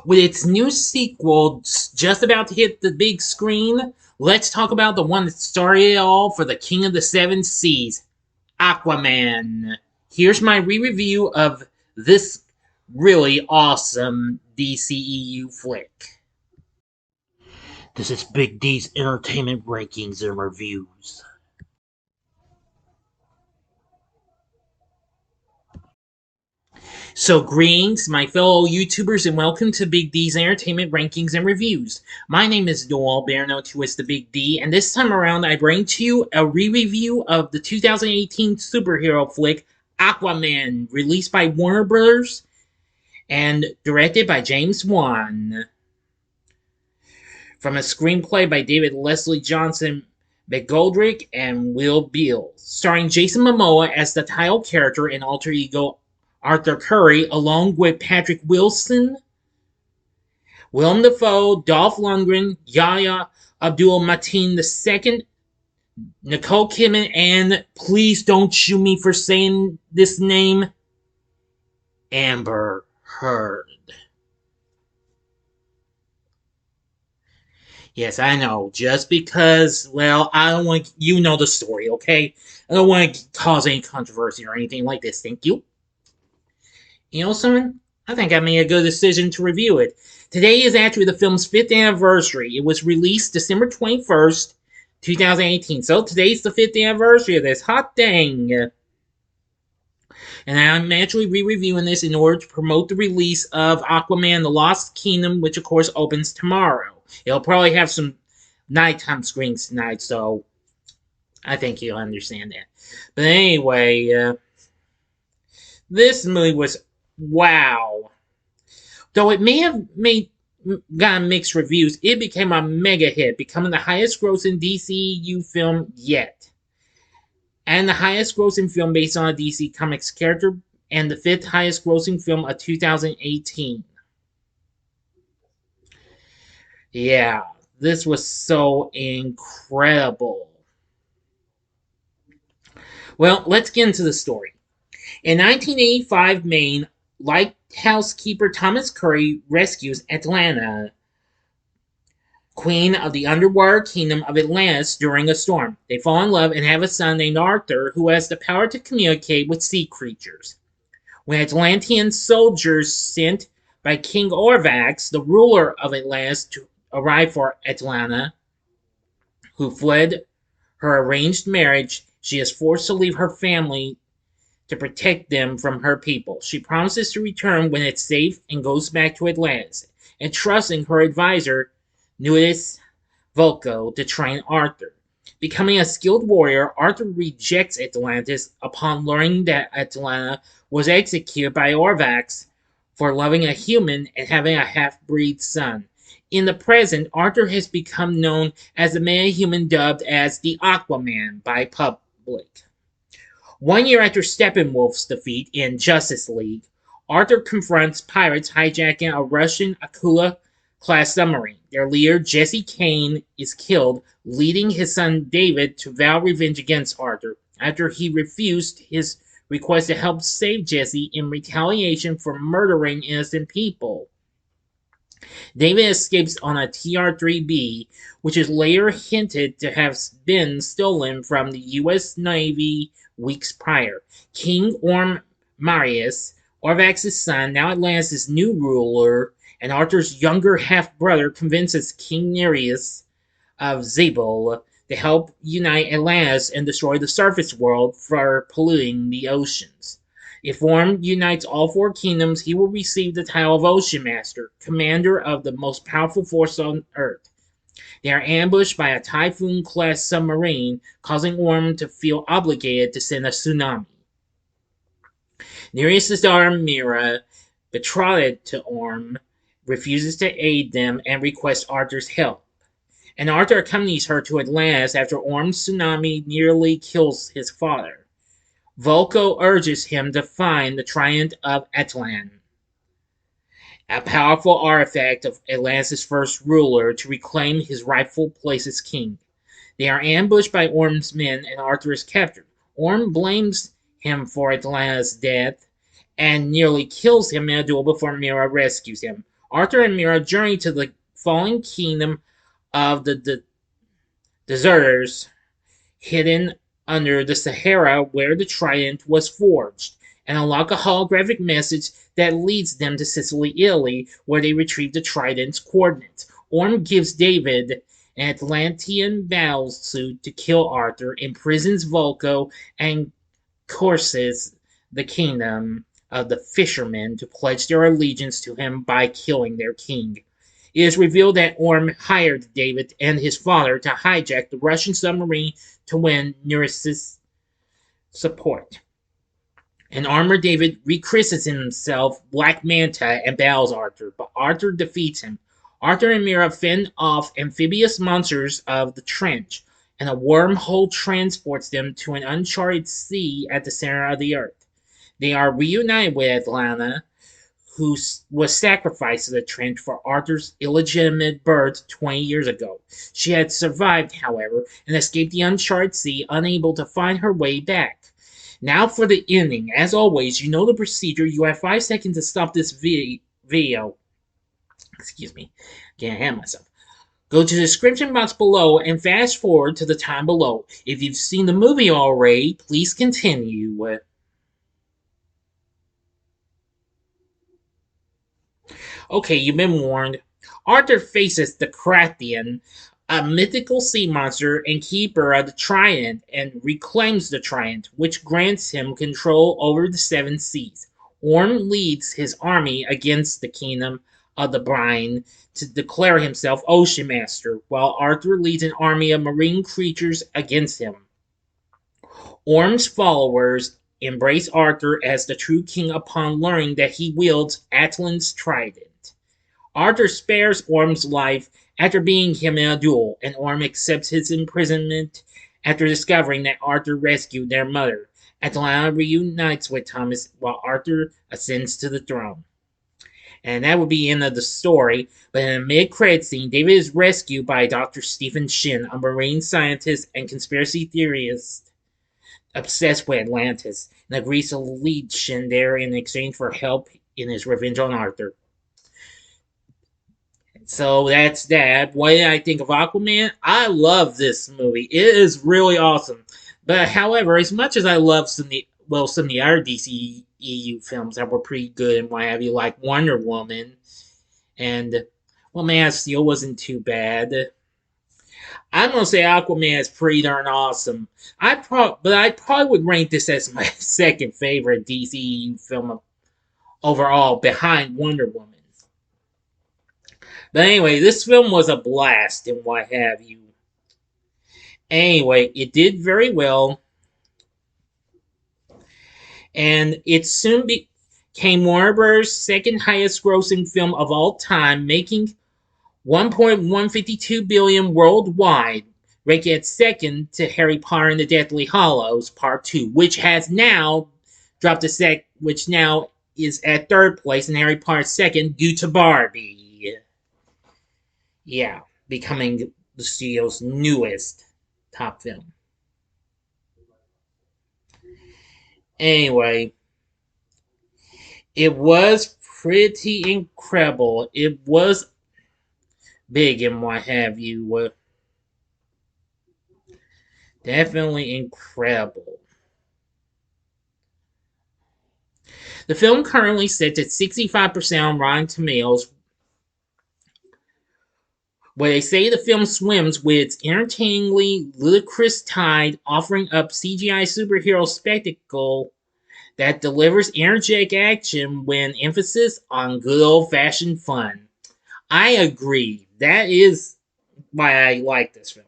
With its new sequel just about to hit the big screen, let's talk about the one that started it all for the King of the Seven Seas, Aquaman. Here's my re-review of this really awesome DCEU flick. This is Big D's Entertainment Rankings and Reviews. So greetings, my fellow YouTubers, and welcome to Big D's Entertainment Rankings and Reviews. My name is Noel, better known to as the Big D, and this time around I bring to you a re-review of the 2018 superhero flick Aquaman, released by Warner Bros. And directed by James Wan. From a screenplay by David Leslie Johnson McGoldrick and Will Beall, starring Jason Momoa as the title character and alter ego Arthur Curry, along with Patrick Wilson, Willem Dafoe, Dolph Lundgren, Yahya, Abdul-Mateen II, Nicole Kidman, and please don't shoot me for saying this name, Amber Heard. Yes, I know. Just because, well, I don't want you know the story, okay? I don't want to cause any controversy or anything like this. Thank you. You know something? I think I made a good decision to review it. Today is actually the film's 5th anniversary. It was released December 21st, 2018. So today's the 5th anniversary of this. Hot dang. And I'm actually re-reviewing this in order to promote the release of Aquaman The Lost Kingdom, which of course opens tomorrow. It'll probably have some nighttime screens tonight, so I think you'll understand that. But anyway, this movie was wow. Though it may have gotten mixed reviews, it became a mega hit, becoming the highest grossing DCU film yet. And the highest grossing film based on a DC Comics character, and the 5th highest grossing film of 2018. Yeah, this was so incredible. Well, let's get into the story. In 1985 Maine, lighthouse keeper Thomas Curry rescues Atlanta, queen of the underwater kingdom of Atlantis, during a storm. They fall in love and have a son named Arthur, who has the power to communicate with sea creatures. When Atlantean soldiers sent by King Orvax, the ruler of Atlantis, to arrive for Atlanta, who fled her arranged marriage, she is forced to leave her family to protect them from her people. She promises to return when it's safe and goes back to Atlantis, entrusting her advisor, Nuidus Vulko, to train Arthur. Becoming a skilled warrior, Arthur rejects Atlantis upon learning that Atlanta was executed by Orvax for loving a human and having a half-breed son. In the present, Arthur has become known as the meta-human dubbed as the Aquaman by public. 1 year after Steppenwolf's defeat in Justice League, Arthur confronts pirates hijacking a Russian Akula-class submarine. Their leader, Jesse Kane, is killed, leading his son David to vow revenge against Arthur after he refused his request to help save Jesse in retaliation for murdering innocent people. David escapes on a TR-3B, which is later hinted to have been stolen from the U.S. Navy weeks prior. King Orm Marius, Orvax's son, now Atlantis' new ruler, and Arthur's younger half-brother, convinces King Nereus of Zabel to help unite Atlantis and destroy the surface world for polluting the oceans. If Orm unites all 4 kingdoms, he will receive the title of Ocean Master, commander of the most powerful force on Earth. They are ambushed by a Typhoon-class submarine, causing Orm to feel obligated to send a tsunami. Nereus' daughter Mira, betrothed to Orm, refuses to aid them and requests Arthur's help. And Arthur accompanies her to Atlantis after Orm's tsunami nearly kills his father. Vulko urges him to find the Trident of Atlan, a powerful artifact of Atlantis' first ruler, to reclaim his rightful place as king. They are ambushed by Orm's men and Arthur is captured. Orm blames him for Atlanta's death and nearly kills him in a duel before Mira rescues him. Arthur and Mira journey to the fallen kingdom of the deserters hidden under the Sahara where the trident was forged, and unlock a holographic message that leads them to Sicily, Italy, where they retrieve the trident's coordinates. Orm gives David an Atlantean battlesuit to kill Arthur, imprisons Volko, and coerces the kingdom of the fishermen to pledge their allegiance to him by killing their king. It is revealed that Orm hired David and his father to hijack the Russian submarine to win Nereus's support. And armored David rechristens himself Black Manta and battles Arthur, but Arthur defeats him. Arthur and Mira fend off amphibious monsters of the trench, and a wormhole transports them to an uncharted sea at the center of the earth. They are reunited with Atlanta, who was sacrificed to the trench for Arthur's illegitimate birth 20 years ago. She had survived, however, and escaped the uncharted sea, unable to find her way back. Now for the ending. As always, you know the procedure. You have 5 seconds to stop this video. Excuse me. Can't have myself. Go to the description box below and fast forward to the time below. If you've seen the movie already, please continue. Okay, you've been warned. Arthur faces the Krathian, a mythical sea monster and keeper of the Trident, and reclaims the Trident, which grants him control over the 7 seas. Orm leads his army against the kingdom of the Brine to declare himself Ocean Master, while Arthur leads an army of marine creatures against him. Orm's followers embrace Arthur as the true king upon learning that he wields Atlan's Trident. Arthur spares Orm's life after beating him in a duel, and Orm accepts his imprisonment after discovering that Arthur rescued their mother. Atlanta reunites with Thomas while Arthur ascends to the throne. And that would be the end of the story, but in a mid-credit scene, David is rescued by Dr. Stephen Shin, a marine scientist and conspiracy theorist obsessed with Atlantis, and agrees to lead Shin there in exchange for help in his revenge on Arthur. So that's that. What did I think of Aquaman? I love this movie. It is really awesome. But however, as much as I love some of the other DC EU films that were pretty good and what have you, like Wonder Woman, and Man of Steel wasn't too bad. I'm gonna say Aquaman is pretty darn awesome. But I probably would rank this as my second favorite DC EU film overall, behind Wonder Woman. But anyway, this film was a blast and what have you. Anyway, it did very well. And it soon became Warner Bros.' second highest grossing film of all time, making $1.152 billion worldwide, ranking it second to Harry Potter and the Deathly Hallows Part 2, which has now dropped which now is at third place, and Harry Potter second due to Barbie. Yeah, becoming the studio's newest top film. Anyway, it was pretty incredible. It was big and what have you. Definitely incredible. The film currently sits at 65% on Rotten Tomatoes, where they say the film swims with its entertainingly ludicrous tide, offering up CGI superhero spectacle that delivers energetic action with emphasis on good old-fashioned fun. I agree. That is why I like this film.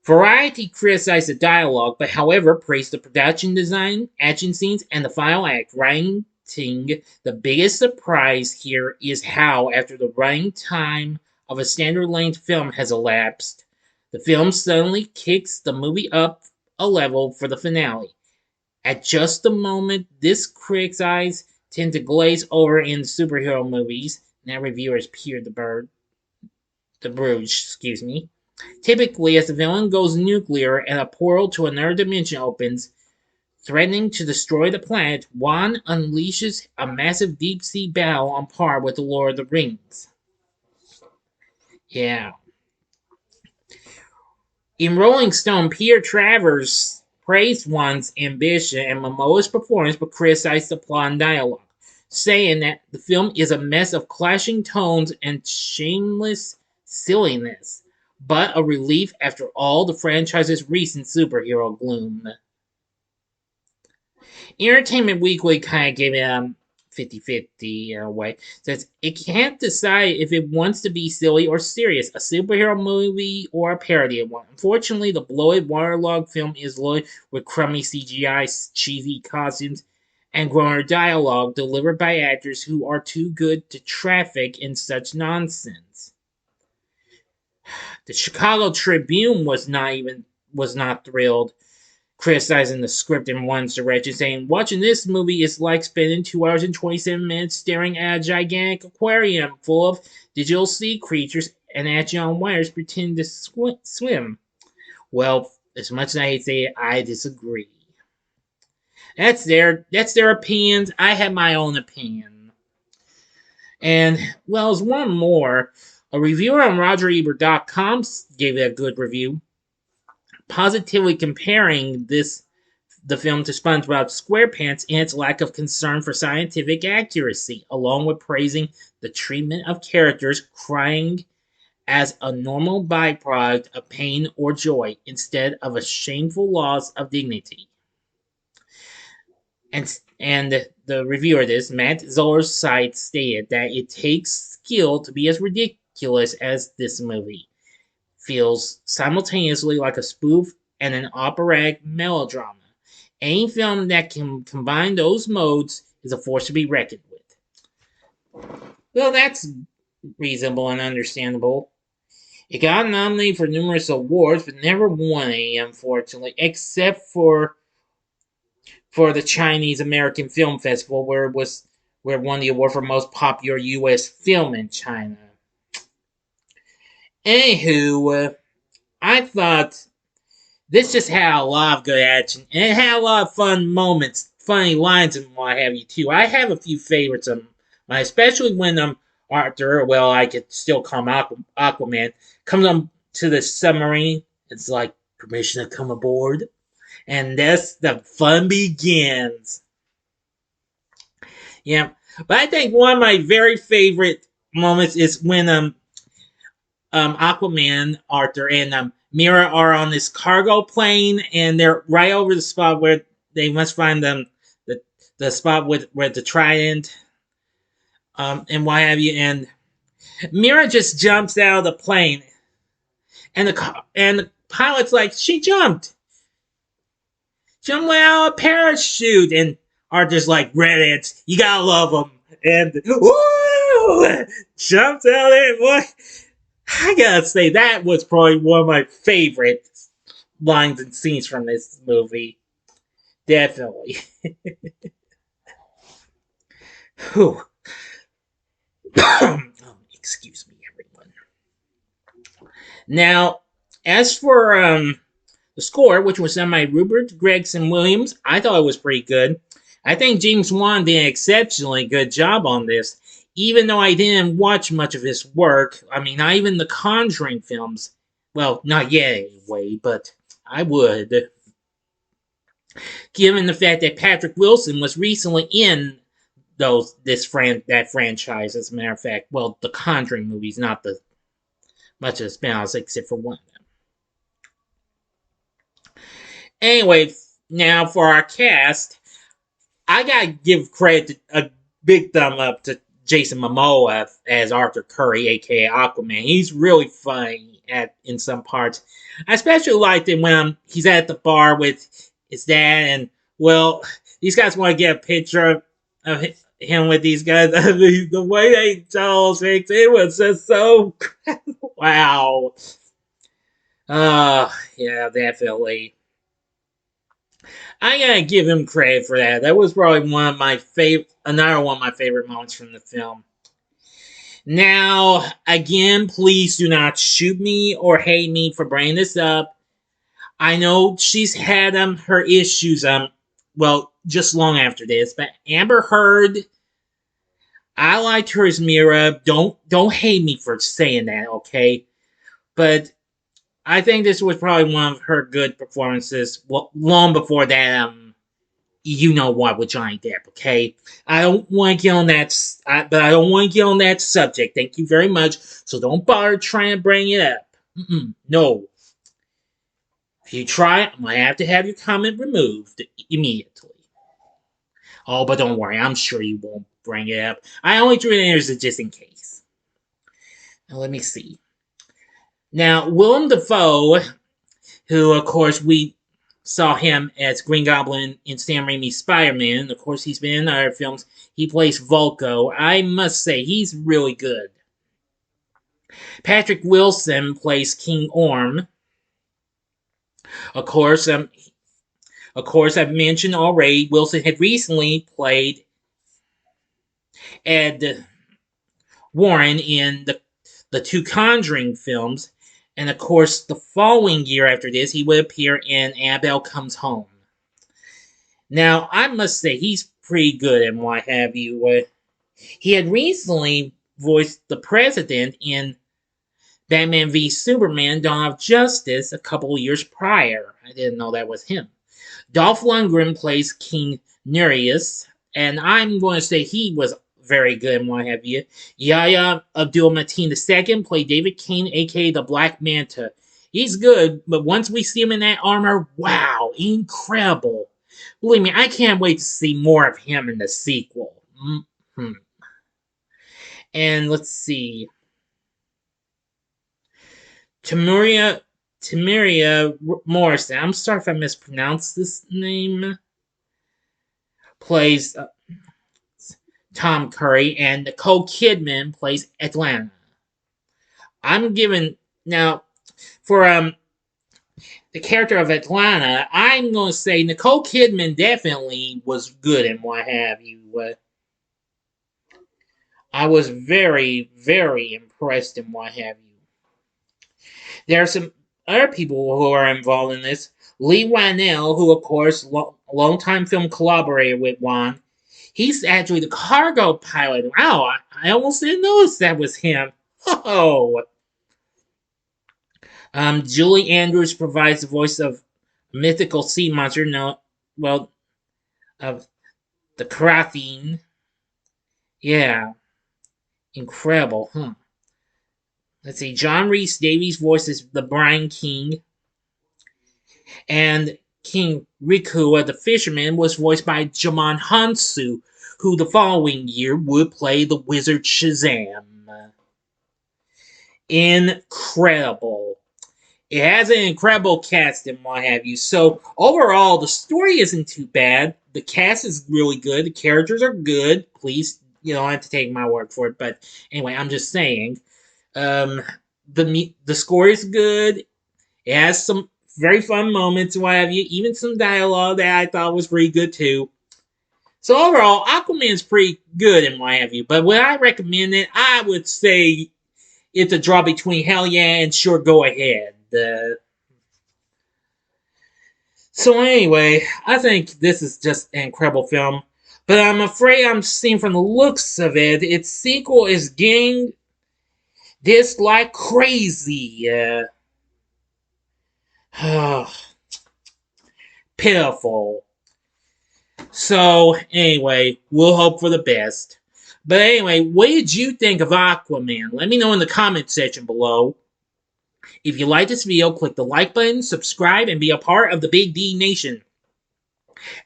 Variety criticized the dialogue, but however praised the production design, action scenes, and the final act, writing the biggest surprise here is how, after the running time of a standard-length film has elapsed, the film suddenly kicks the movie up a level for the finale. At just the moment this critic's eyes tend to glaze over in superhero movies, now reviewers Peter the Bruges, typically as the villain goes nuclear and a portal to another dimension opens, threatening to destroy the planet, Wan unleashes a massive deep-sea battle on par with the Lord of the Rings. Yeah. In Rolling Stone, Peter Travers praised Wan's ambition and Momoa's performance, but criticized the plot and dialogue, saying that the film is a mess of clashing tones and shameless silliness, but a relief after all the franchise's recent superhero gloom. Entertainment Weekly kind of gave it a 50-50 in a way. Says it can't decide if it wants to be silly or serious, a superhero movie or a parody of one. Unfortunately, the bloated, waterlogged film is loaded with crummy CGI, cheesy costumes, and groaner dialogue delivered by actors who are too good to traffic in such nonsense. The Chicago Tribune was not thrilled, criticizing the script in one direction, saying, "Watching this movie is like spending 2 hours and 27 minutes staring at a gigantic aquarium full of digital sea creatures and at you on wires pretending to swim." Well, as much as I hate to say it, I disagree. That's their opinions. I have my own opinion. And, well, there's one more. A reviewer on RogerEbert.com gave it a good review, positively comparing the film to SpongeBob SquarePants in its lack of concern for scientific accuracy, along with praising the treatment of characters crying as a normal byproduct of pain or joy instead of a shameful loss of dignity. And the reviewer of this, Matt Zoller's site, stated that it takes skill to be as ridiculous as this movie. Feels simultaneously like a spoof and an operatic melodrama. Any film that can combine those modes is a force to be reckoned with. Well, that's reasonable and understandable. It got nominated for numerous awards, but never won any, unfortunately, except for the Chinese American Film Festival, where it won the award for most popular U.S. film in China. Anywho, I thought this just had a lot of good action, and it had a lot of fun moments, funny lines, and what have you, too. I have a few favorites of mine, especially when Arthur, well, I could still call him Aquaman, comes on to the submarine. It's like, permission to come aboard. And thus the fun begins. Yeah, but I think one of my very favorite moments is when Aquaman, Arthur, and Mira are on this cargo plane, and they're right over the spot where they must find the spot where the trident, and what have you. And Mira just jumps out of the plane, and the pilot's like, "She jumped out of a parachute," and Arthur's like, "Reddit, you gotta love them," and woo, jumps out there. What? I gotta say, that was probably one of my favorite lines and scenes from this movie. Definitely. Excuse me, everyone. Now, as for the score, which was done by Rupert Gregson Williams, I thought it was pretty good. I think James Wan did an exceptionally good job on this, even though I didn't watch much of his work. I mean, not even the Conjuring films. Well, not yet anyway, but I would. Given the fact that Patrick Wilson was recently in that franchise, as a matter of fact. Well, the Conjuring movies, not the much of the spin-offs, except for one of them. Anyway, now for our cast, I gotta give credit, a big thumb up to Jason Momoa as Arthur Curry, aka Aquaman. He's really funny in some parts. I especially liked it when he's at the bar with his dad, and, well, these guys want to get a picture of him with these guys. The way they told things, it was just so wow. Yeah, definitely. I gotta give him credit for that. That was probably another one of my favorite moments from the film. Now, again, please do not shoot me or hate me for bringing this up. I know she's had her issues well, just long after this. But Amber Heard, I liked her as Mira. Don't hate me for saying that, okay? But I think this was probably one of her good performances. Well, long before that, you know what, with Johnny Depp, okay? I don't want to get on that, but I don't want to get on that subject. Thank you very much. So don't bother trying to bring it up. No. If you try it, I might have to have your comment removed immediately. Oh, but don't worry, I'm sure you won't bring it up. I only threw it in there just in case. Now, let me see. Now, Willem Dafoe, who, of course, we saw him as Green Goblin in Sam Raimi's Spider-Man. Of course, he's been in other films. He plays Vulko. I must say, he's really good. Patrick Wilson plays King Orm. Of course, I've mentioned already, Wilson had recently played Ed Warren in the two Conjuring films. And of course, the following year after this, he would appear in Annabelle Comes Home. Now, I must say, he's pretty good and what have you. He had recently voiced the President in Batman v Superman: Dawn of Justice a couple of years prior. I didn't know that was him. Dolph Lundgren plays King Nereus, and I'm going to say he was very good and what have you. Yahya Abdul-Mateen II played David Kane, aka the Black Manta. He's good, but once we see him in that armor, wow, incredible. Believe me, I can't wait to see more of him in the sequel. And let's see. Temuria Morrison, I'm sorry if I mispronounced this name, plays Tom Curry, and Nicole Kidman plays Atlanta. I'm giving, now, for the character of Atlanta, I'm going to say Nicole Kidman definitely was good and what have you. I was very, very impressed and what have you. There are some other people who are involved in this. Lee Wanell, who of course, longtime film collaborator with Wan. He's actually the cargo pilot. Wow, I almost didn't notice that was him. Oh. Julie Andrews provides the voice of mythical sea monster, of the Krathine. Yeah. Incredible, huh? Let's see. John Rhys Davies voices the Brine King. And King Riku, the fisherman, was voiced by Djimon Hounsou, who the following year would play the wizard Shazam. Incredible. It has an incredible cast and what have you. So, overall, the story isn't too bad. The cast is really good. The characters are good. Please, you don't have to take my word for it. But anyway, I'm just saying. The score is good. It has some very fun moments and what have you. Even some dialogue that I thought was pretty good too. So overall, Aquaman is pretty good and what have you. But would I recommend it? I would say it's a draw between hell yeah and sure go ahead. So anyway, I think this is just an incredible film. But I'm afraid I'm seeing from the looks of it, its sequel is getting disliked crazy. Pitiful. So, anyway, we'll hope for the best. But anyway, what did you think of Aquaman? Let me know in the comment section below. If you like this video, click the like button, subscribe, and be a part of the Big D Nation.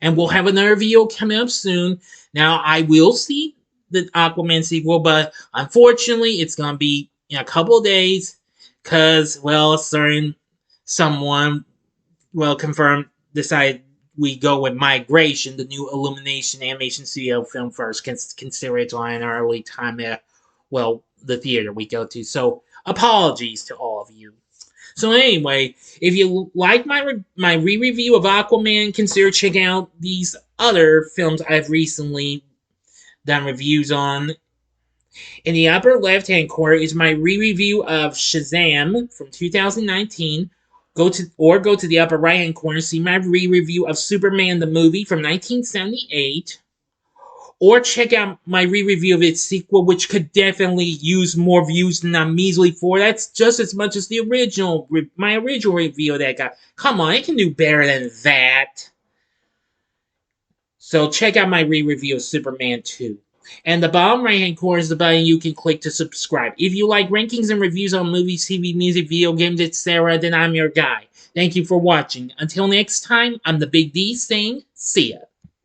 And we'll have another video coming up soon. Now, I will see the Aquaman sequel, but unfortunately, it's going to be in a couple of days. Because, well, someone, well, confirmed, decided we go with Migration, the new Illumination animation studio film first. Consider it on an early time at, well, the theater we go to. So, apologies to all of you. So anyway, if you like my re-review of Aquaman, consider checking out these other films I've recently done reviews on. In the upper left-hand corner is my re-review of Shazam from 2019, Go to the upper right hand corner, see my re-review of Superman the movie from 1978. Or check out my re-review of its sequel, which could definitely use more views than I'm measly for. That's just as much as my original review that got. Come on, it can do better than that. So check out my re-review of Superman 2. And the bottom right-hand corner is the button you can click to subscribe. If you like rankings and reviews on movies, TV, music, video games, etc., then I'm your guy. Thank you for watching. Until next time, I'm the Big D saying, see ya.